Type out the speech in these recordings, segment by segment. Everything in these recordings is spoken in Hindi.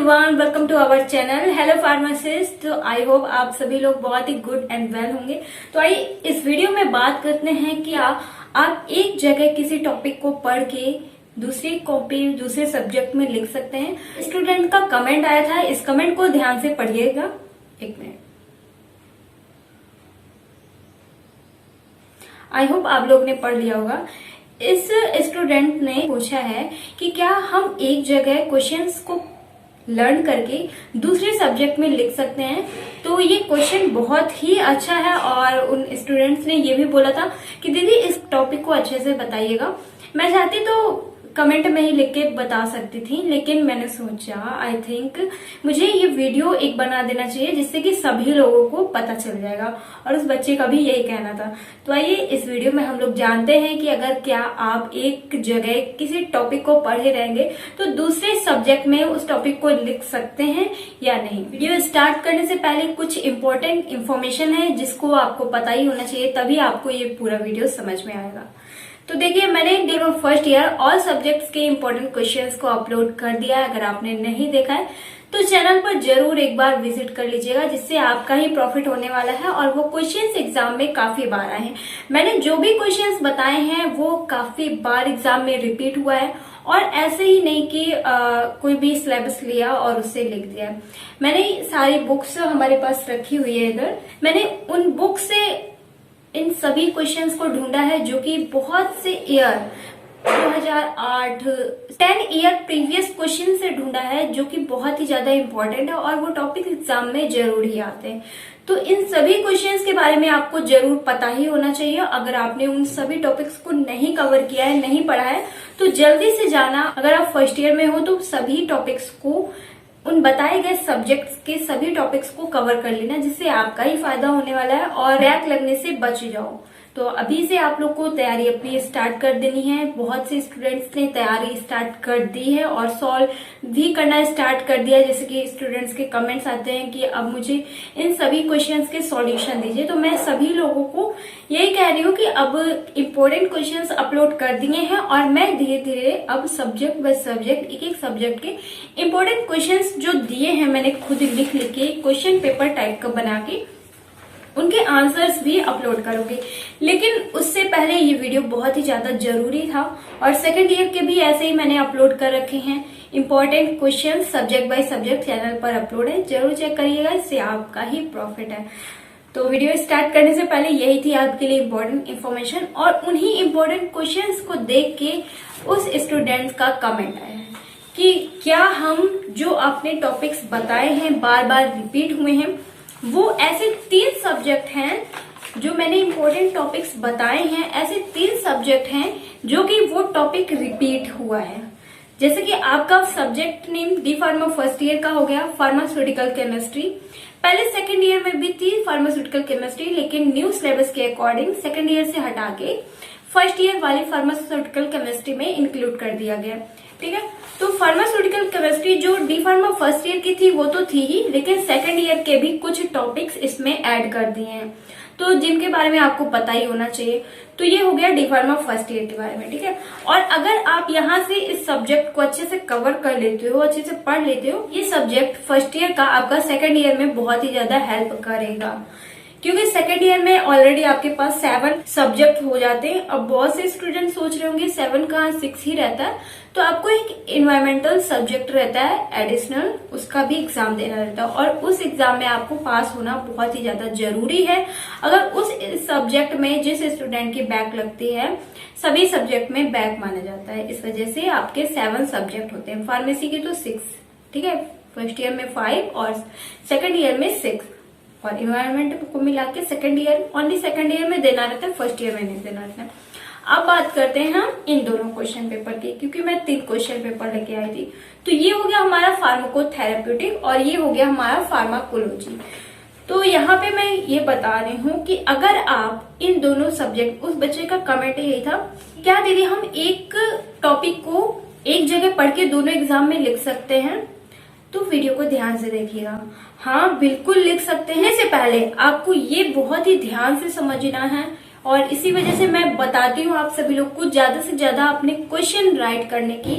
Everyone, welcome to our channel. Hello pharmacist. तो आई होप आप सभी लोग बहुत ही गुड एंड वेल होंगे। तो आइए इस वीडियो में बात करते हैं कि आप एक जगह किसी टॉपिक को पढ़ के दूसरी कॉपी दूसरे सब्जेक्ट में लिख सकते हैं। स्टूडेंट का कमेंट आया था, इस कमेंट को ध्यान से पढ़िएगा। एक मिनट। आई होप आप लोग ने पढ़ लिया होगा। इस स्टूडेंट ने पूछा है कि क्या हम एक जगह क्वेश्चंस को लर्न करके दूसरे सब्जेक्ट में लिख सकते हैं। तो ये क्वेश्चन बहुत ही अच्छा है और उन स्टूडेंट्स ने ये भी बोला था कि दीदी इस टॉपिक को अच्छे से बताइएगा। मैं चाहती तो कमेंट में ही लिख के बता सकती थी, लेकिन मैंने सोचा आई थिंक मुझे ये वीडियो एक बना देना चाहिए जिससे कि सभी लोगों को पता चल जाएगा। और उस बच्चे का भी यही कहना था। तो आइए इस वीडियो में हम लोग जानते हैं कि अगर क्या आप एक जगह किसी टॉपिक को पढ़े रहेंगे तो दूसरे सब्जेक्ट में उस टॉपिक को लिख सकते हैं या नहीं। वीडियो स्टार्ट करने से पहले कुछ इंपॉर्टेंट इन्फॉर्मेशन है जिसको आपको पता ही होना चाहिए, तभी आपको ये पूरा वीडियो समझ में आएगा। तो देखिए, मैंने day first year all subjects के इंपॉर्टेंट क्वेश्चंस को अपलोड कर दिया है। अगर आपने नहीं देखा है तो चैनल पर जरूर एक बार विजिट कर लीजिएगा, जिससे आपका ही प्रॉफिट होने वाला है। और वो क्वेश्चंस एग्जाम में काफी बार आए हैं। मैंने जो भी क्वेश्चंस बताए हैं वो काफी बार एग्जाम में रिपीट हुआ है। और ऐसे ही नहीं कि कोई भी सिलेबस लिया और उससे लिख दिया। मैंने सारी बुक्स हमारे पास रखी हुई है इधर। मैंने उन बुक से इन सभी क्वेश्चंस को ढूंढा है जो कि बहुत से ईयर 2008 10 ईयर प्रीवियस क्वेश्चन से ढूंढा है, जो कि बहुत ही ज्यादा इंपॉर्टेंट है और वो टॉपिक एग्जाम में जरूर ही आते हैं। तो इन सभी क्वेश्चंस के बारे में आपको जरूर पता ही होना चाहिए। अगर आपने उन सभी टॉपिक्स को नहीं कवर किया है, नहीं पढ़ा है, तो जल्दी से जाना। अगर आप फर्स्ट ईयर में हो तो सभी टॉपिक्स को, उन बताए गए सब्जेक्ट्स के सभी टॉपिक्स को कवर कर लेना, जिससे आपका ही फायदा होने वाला है और रैक लगने से बच जाओ। तो अभी से आप लोग को तैयारी अपनी स्टार्ट कर देनी है। बहुत से स्टूडेंट्स ने तैयारी स्टार्ट कर दी है और सॉल्व भी करना स्टार्ट कर दिया है। जैसे कि स्टूडेंट्स के कमेंट्स आते हैं कि अब मुझे इन सभी क्वेश्चंस के सॉल्यूशन दीजिए। तो मैं सभी लोगों को यही कह रही हूँ कि अब इम्पोर्टेंट क्वेश्चंस अपलोड कर दिए हैं और मैं धीरे धीरे अब सब्जेक्ट बाय सब्जेक्ट एक एक सब्जेक्ट के इम्पोर्टेंट क्वेश्चंस जो दिए हैं मैंने खुद लिख के क्वेश्चन पेपर टाइप का बना के उनके आंसर्स भी अपलोड करूंगी। लेकिन उससे पहले ये वीडियो बहुत ही ज्यादा जरूरी था और सेकंड ईयर के भी ऐसे ही मैंने अपलोड कर रखे हैं। Important question subject by subject channel पर अपलोड है, जरूर चेक करिएगा, इससे आपका ही प्रॉफिट है। तो वीडियो स्टार्ट करने से पहले यही थी आपके लिए इम्पोर्टेंट इन्फॉर्मेशन। और उन्हीं इम्पोर्टेंट क्वेश्चन को देख के उस स्टूडेंट का कमेंट आया है कि क्या हम जो आपने टॉपिक्स बताए हैं बार बार रिपीट हुए हैं, वो ऐसे 3 सब्जेक्ट हैं जो मैंने इंपॉर्टेंट टॉपिक्स बताए हैं, ऐसे 3 सब्जेक्ट हैं जो कि वो टॉपिक रिपीट हुआ है। जैसे कि आपका subject name D pharma first year का हो गया फार्मास्यूटिकल केमिस्ट्री। पहले सेकंड ईयर में भी थी फार्मास्यूटिकल केमिस्ट्री, लेकिन न्यू सिलेबस के अकॉर्डिंग सेकंड ईयर से हटा के फर्स्ट ईयर वाली फार्मास्यूटिकल केमिस्ट्री में इंक्लूड कर दिया गया। ठीक है, तो फार्मास्यूटिकल केमिस्ट्री जो डी फार्मा फर्स्ट ईयर की थी वो तो थी ही, लेकिन सेकंड ईयर के भी कुछ टॉपिक्स इसमें ऐड कर दिए हैं, तो जिनके बारे में आपको पता ही होना चाहिए। तो ये हो गया डी फार्मा फर्स्ट ईयर के बारे में। ठीक है, और अगर आप यहाँ से इस सब्जेक्ट को अच्छे से कवर कर लेते हो, अच्छे से पढ़ लेते हो, ये सब्जेक्ट फर्स्ट ईयर का आपका सेकंड ईयर में बहुत ही ज्यादा हेल्प करेगा। क्योंकि सेकंड ईयर में ऑलरेडी आपके पास 7 सब्जेक्ट हो जाते हैं। अब बहुत से स्टूडेंट सोच रहे होंगे 7 कहाँ 6 ही रहता है, तो आपको एक इन्वायरमेंटल सब्जेक्ट रहता है एडिशनल, उसका भी एग्जाम देना रहता है और उस एग्जाम में आपको पास होना बहुत ही ज्यादा जरूरी है। अगर उस सब्जेक्ट में जिस स्टूडेंट की बैक लगती है, सभी सब्जेक्ट में बैक माना जाता है, इस वजह से आपके 7 सब्जेक्ट होते हैं। फार्मेसी के तो 6, ठीक है, फर्स्ट ईयर में 5 और सेकेंड ईयर में 6, और इन्वायरमेंट को मिला के second year only second year में देना रहता है, फर्स्ट ईयर में नहीं देना रहता है। अब बात करते हैं हम इन दोनों क्वेश्चन पेपर की, क्योंकि मैं 3 क्वेश्चन पेपर लेके आई थी। तो ये हो गया हमारा फार्माकोथेरेप्यूटिक और ये हो गया हमारा फार्माकोलॉजी। तो यहाँ पे मैं ये बता रही हूँ कि अगर आप इन दोनों सब्जेक्ट, उस बच्चे का कमेंट यही था, क्या दीदी हम एक टॉपिक को एक जगह पढ़ के दोनों एग्जाम में लिख सकते हैं? तो वीडियो को ध्यान से देखिएगा। हाँ, बिल्कुल लिख सकते हैं। इससे पहले आपको ये बहुत ही ध्यान से समझना है और इसी वजह से मैं बताती हूँ आप सभी लोग को ज्यादा से ज्यादा अपने क्वेश्चन राइट करने की,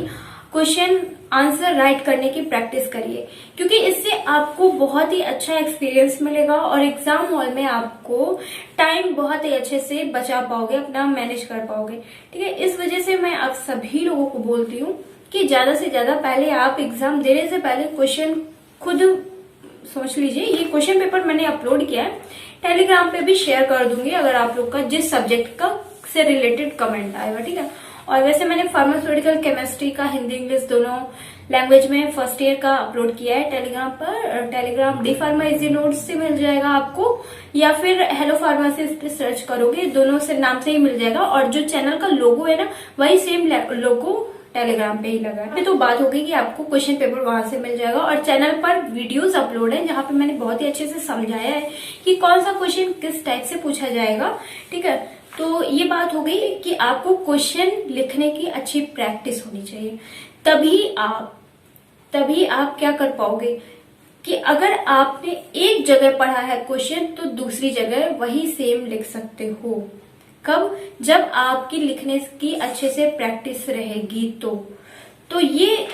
क्वेश्चन आंसर राइट करने की प्रैक्टिस करिए, क्योंकि इससे आपको बहुत ही अच्छा एक्सपीरियंस मिलेगा और एग्जाम हॉल में आपको टाइम बहुत ही अच्छे से बचा पाओगे, अपना मैनेज कर पाओगे। ठीक है, इस वजह से मैं आप सभी लोगों को बोलती हूँ कि ज्यादा से ज्यादा पहले आप एग्जाम देने से पहले क्वेश्चन खुद सोच लीजिए। ये क्वेश्चन पेपर मैंने अपलोड किया है, टेलीग्राम पे भी शेयर कर दूंगी अगर आप लोग का जिस सब्जेक्ट का से रिलेटेड कमेंट आएगा। ठीक है, और वैसे मैंने फार्मास्यूटिकल केमिस्ट्री का हिंदी इंग्लिश दोनों लैंग्वेज में फर्स्ट ईयर का अपलोड किया है टेलीग्राम पर। Telegram D pharma easy notes से मिल जाएगा आपको, या फिर हेलो फार्मासिस्ट पे सर्च करोगे, दोनों से नाम से ही मिल जाएगा। और जो चैनल का लोगो है ना, वही सेम लोगो टेलीग्राम पे ही लगा है। तो बात हो गई कि आपको क्वेश्चन पेपर वहां से मिल जाएगा, और चैनल पर वीडियोस अपलोड है जहां पे मैंने बहुत ही अच्छे से समझाया है कि कौन सा क्वेश्चन किस टाइप से पूछा जाएगा। ठीक है, तो ये बात हो गई कि आपको क्वेश्चन लिखने की अच्छी प्रैक्टिस होनी चाहिए, तभी आप क्या कर पाओगे कि अगर आपने एक जगह पढ़ा है क्वेश्चन तो दूसरी जगह वही सेम लिख सकते हो। कब? जब आपकी लिखने की अच्छे से प्रैक्टिस रहेगी। तो ये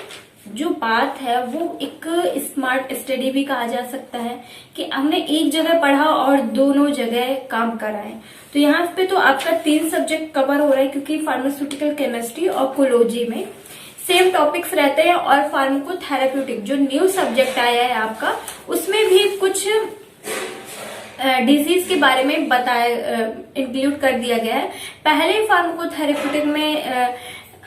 जो बात है वो एक स्मार्ट स्टडी भी कहा जा सकता है कि हमने एक जगह पढ़ा और दोनों जगह काम कराए। तो यहाँ पे तो आपका 3 सब्जेक्ट कवर हो रहा है, क्योंकि फार्मास्यूटिकल केमिस्ट्री और कोलॉजी में सेम टॉपिक्स रहते हैं। और फार्माकोथेरेप्यूटिक जो न्यू सब्जेक्ट आया है आपका, उसमें भी कुछ डिजीज के बारे में इंक्लूड कर दिया गया है। पहले फार्माकोथेरेप्यूटिक में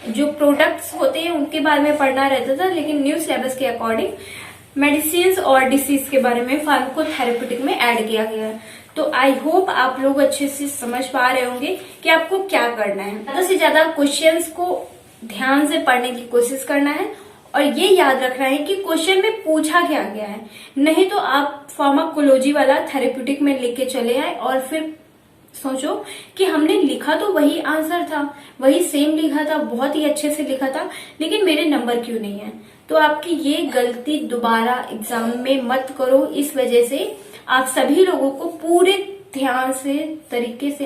जो प्रोडक्ट्स होते हैं उनके बारे में पढ़ना रहता था, लेकिन न्यू सिलेबस के अकॉर्डिंग मेडिसिन और डिसीज के बारे में फार्माकोथेरेप्यूटिक में ऐड किया गया है। तो आई होप आप लोग अच्छे से समझ पा रहे होंगे कि आपको क्या करना है। ज्यादा से ज्यादा क्वेश्चंस को ध्यान से पढ़ने की कोशिश करना है, और ये याद रखना है कि क्वेश्चन में पूछा क्या गया है। नहीं तो आप फार्माकोलॉजी वाला थेरेप्यूटिक में लिख के चले आए और फिर सोचो कि हमने लिखा तो वही आंसर था, वही सेम लिखा था, बहुत ही अच्छे से लिखा था, लेकिन मेरे नंबर क्यों नहीं है। तो आपकी ये गलती दोबारा एग्जाम में मत करो। इस वजह से आप सभी लोगों को पूरे ध्यान से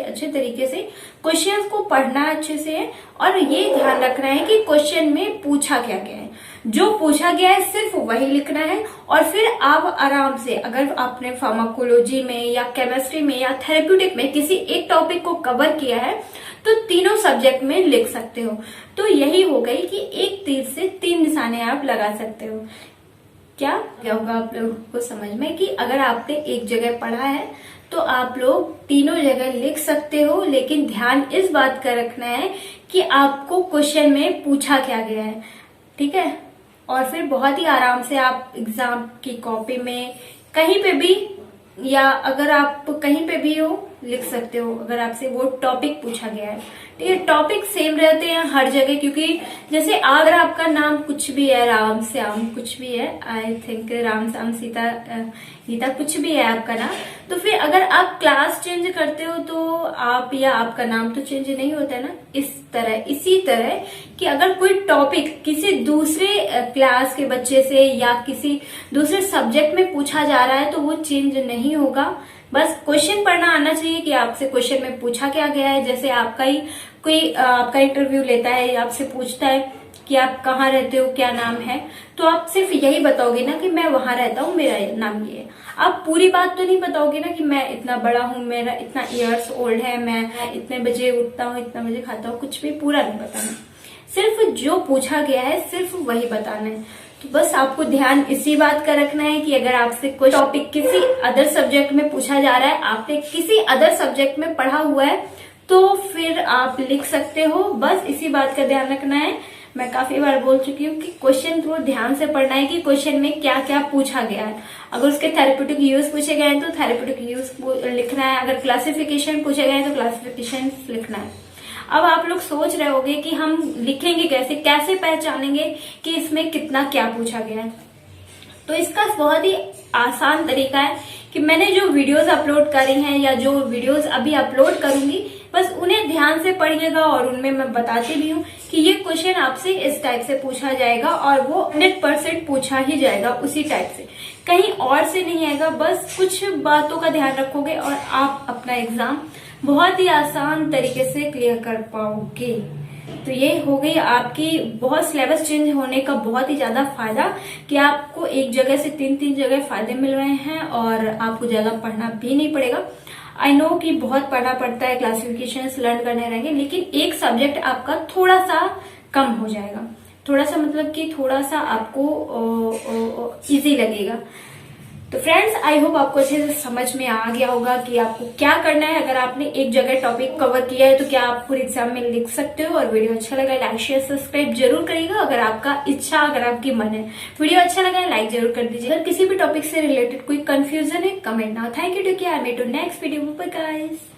अच्छे तरीके से क्वेश्चंस को पढ़ना अच्छे से है, और ये ध्यान रखना है कि क्वेश्चन में पूछा क्या गया है। जो पूछा गया है सिर्फ वही लिखना है, और फिर आप आराम से, अगर आपने फार्माकोलॉजी में या केमिस्ट्री में या थेरेप्यूटिक में किसी एक टॉपिक को कवर किया है तो तीनों सब्जेक्ट में लिख सकते हो। तो यही हो गई कि एक तीर से 3 निशाने आप लगा सकते हो। क्या होगा आप लोगों को समझ में कि अगर आपने एक जगह पढ़ा है तो आप लोग तीनों जगह लिख सकते हो, लेकिन ध्यान इस बात का रखना है कि आपको क्वेश्चन में पूछा क्या गया है। ठीक है, और फिर बहुत ही आराम से आप एग्जाम की कॉपी में कहीं पे भी, या अगर आप कहीं पे भी हो, लिख सकते हो अगर आपसे वो टॉपिक पूछा गया है। ठीक है, टॉपिक सेम रहते हैं हर जगह, क्योंकि जैसे अगर आपका नाम कुछ भी है, राम श्याम कुछ भी है, आई थिंक राम श्याम सीता गीता कुछ भी है आपका नाम, तो फिर अगर आप क्लास चेंज करते हो तो आप या आपका नाम तो चेंज नहीं होता है ना। इसी तरह कि अगर कोई टॉपिक किसी दूसरे क्लास के बच्चे से या किसी दूसरे सब्जेक्ट में पूछा जा रहा है तो वो चेंज नहीं होगा। बस क्वेश्चन पढ़ना आना चाहिए कि आपसे क्वेश्चन में पूछा क्या गया है। जैसे आपका ही कोई आपका इंटरव्यू लेता है, आपसे पूछता है कि आप कहाँ रहते हो, क्या नाम है, तो आप सिर्फ यही बताओगे ना कि मैं वहां रहता हूँ, मेरा नाम ये है। आप पूरी बात तो नहीं बताओगे ना कि मैं इतना बड़ा हूँ, मेरा इतना इयर्स ओल्ड है, मैं इतने बजे उठता हूँ, इतना बजे खाता हूँ, कुछ भी पूरा नहीं बताना। सिर्फ जो पूछा गया है सिर्फ वही बताना है। तो बस आपको ध्यान इसी बात का रखना है कि अगर आपसे कोई टॉपिक किसी अदर सब्जेक्ट में पूछा जा रहा है, आपने किसी अदर सब्जेक्ट में पढ़ा हुआ है, तो फिर आप लिख सकते हो। बस इसी बात का ध्यान रखना है। मैं काफी बार बोल चुकी हूँ कि क्वेश्चन थोड़ा ध्यान से पढ़ना है कि क्वेश्चन में क्या क्या पूछा गया है। अगर उसके थेरेप्यूटिक यूज पूछे गए हैं तो थेरेप्यूटिक यूज लिखना है, अगर क्लासिफिकेशन पूछे गए हैं तो क्लासिफिकेशन लिखना है। अब आप लोग सोच रहे होंगे कि हम लिखेंगे कैसे पहचानेंगे कि इसमें कितना क्या पूछा गया है। तो इसका बहुत ही आसान तरीका है कि मैंने जो वीडियोस अपलोड करी हैं या जो वीडियोस अभी अपलोड करूंगी, बस उन्हें ध्यान से पढ़िएगा, और उनमें मैं बताती भी हूँ कि ये क्वेश्चन आपसे इस टाइप से पूछा जाएगा और वो 100% पूछा ही जाएगा उसी टाइप से, कहीं और से नहीं आएगा। बस कुछ बातों का ध्यान रखोगे और आप अपना एग्जाम बहुत ही आसान तरीके से क्लियर कर पाओगे। तो ये हो गई आपकी बहुत सिलेबस चेंज होने का बहुत ही ज्यादा फायदा कि आपको एक जगह से तीन जगह फायदे मिल रहे हैं और आपको ज्यादा पढ़ना भी नहीं पड़ेगा। आई नो कि बहुत पढ़ना पड़ता है, क्लासिफिकेशंस लर्न करने रहेंगे, लेकिन एक सब्जेक्ट आपका थोड़ा सा कम हो जाएगा। थोड़ा सा मतलब कि थोड़ा सा आपको इजी लगेगा। तो फ्रेंड्स, आई होप आपको अच्छे से समझ में आ गया होगा कि आपको क्या करना है। अगर आपने एक जगह टॉपिक कवर किया है तो क्या आप पूरे एग्जाम में लिख सकते हो। और वीडियो अच्छा लगा लाइक शेयर सब्सक्राइब जरूर करिएगा अगर आपका इच्छा, अगर आपकी मन है। वीडियो अच्छा लगा लाइक जरूर कर दीजिए। अगर किसी भी टॉपिक से रिलेटेड कोई कंफ्यूजन है comment now. Thank you, take care, meet you next video, bye guys.